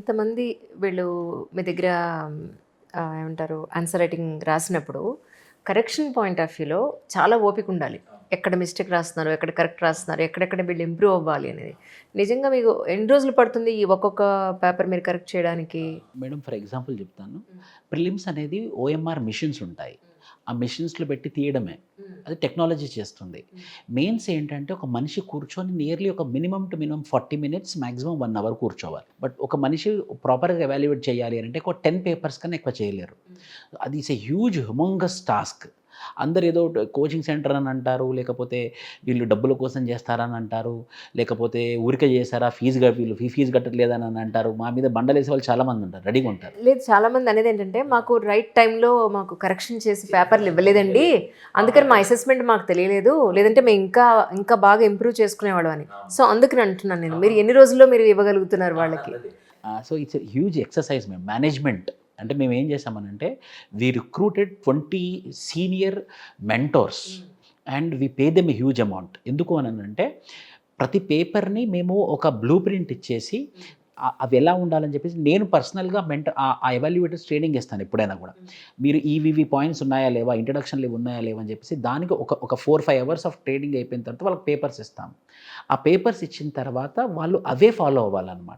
ఇంతమంది వీళ్ళు మీ దగ్గర ఏమంటారు ఆన్సర్ రైటింగ్ రాసినప్పుడు కరెక్షన్ పాయింట్ ఆఫ్ వ్యూలో చాలా ఓపిక ఉండాలి. ఎక్కడ మిస్టేక్ రాస్తున్నారు, ఎక్కడ కరెక్ట్ రాస్తున్నారు, ఎక్కడెక్కడ వీళ్ళు ఇంప్రూవ్ అవ్వాలి అనేది. నిజంగా మీకు ఎన్ని రోజులు పడుతుంది ఈ ఒక్కొక్క పేపర్ మీరు కరెక్ట్ చేయడానికి? మేడం ఫర్ ఎగ్జాంపుల్ చెప్తాను. ప్రిలిమ్స్ అనేది ఓఎంఆర్ మిషన్స్ ఉంటాయి. ఆ మిషన్స్‌లో పెట్టి తీయడమే. అది టెక్నాలజీ చేస్తుంది. మెయిన్స్ ఏంటంటే ఒక మనిషి కూర్చొని నియర్లీ ఒక minimum to minimum 40 minutes maximum 1 hour కూర్చోవాలి. బట్ ఒక మనిషి ప్రాపర్‌గా ఎవాల్యుయేట్ చేయాలి అంటే ఒక 10 పేపర్స్ కన్నా ఎక్కువ చేయలేరు. అది is a huge humongous task. అందరూ ఏదో కోచింగ్ సెంటర్ అని అంటారు. లేకపోతే వీళ్ళు డబ్బుల కోసం చేస్తారని అంటారు. లేకపోతే ఊరికే చేశారా వీళ్ళు ఫీజు కట్టట్లేదని అంటారు. మా మీద బండలేసే వాళ్ళు చాలామంది ఉంటారు. రెడీగా ఉంటారు. లేదు, చాలామంది అనేది ఏంటంటే మాకు రైట్ టైంలో మాకు కరెక్షన్ చేసి పేపర్లు ఇవ్వలేదండి, అందుకని మా అసెస్మెంట్ మాకు తెలియలేదు, లేదంటే మేము ఇంకా ఇంకా బాగా ఇంప్రూవ్ చేసుకునేవాళ్ళం అని. సో అందుకని అంటున్నాను నేను, మీరు ఎన్ని రోజుల్లో మీరు ఇవ్వగలుగుతున్నారు వాళ్ళకి? So it's a huge exercise management. అంటే మేము ఏం చేసామనంటే we recruited 20 senior mentors and we pay them a huge amount. ఎందుకు అనంటే ప్రతి పేపర్ని మేము ఒక బ్లూ ప్రింట్ ఇచ్చేసి అవి ఎలా ఉండాలని చెప్పేసి నేను పర్సనల్గా ఆ ఎవాల్యుయేటర్స్ ట్రైనింగ్ ఇస్తాను ఎప్పుడైనా కూడా. మీరు ఈవి పాయింట్స్ ఉన్నాయా లేవా, ఇంట్రడక్షన్లు ఇవి ఉన్నాయా లేవా అని చెప్పేసి దానికి ఒక 4-5 అవర్స్ ఆఫ్ ట్రైనింగ్ అయిపోయిన తర్వాత వాళ్ళకి పేపర్స్ ఇస్తాం. ఆ పేపర్స్ ఇచ్చిన తర్వాత వాళ్ళు అవే ఫాలో అవ్వాలన్నమాట.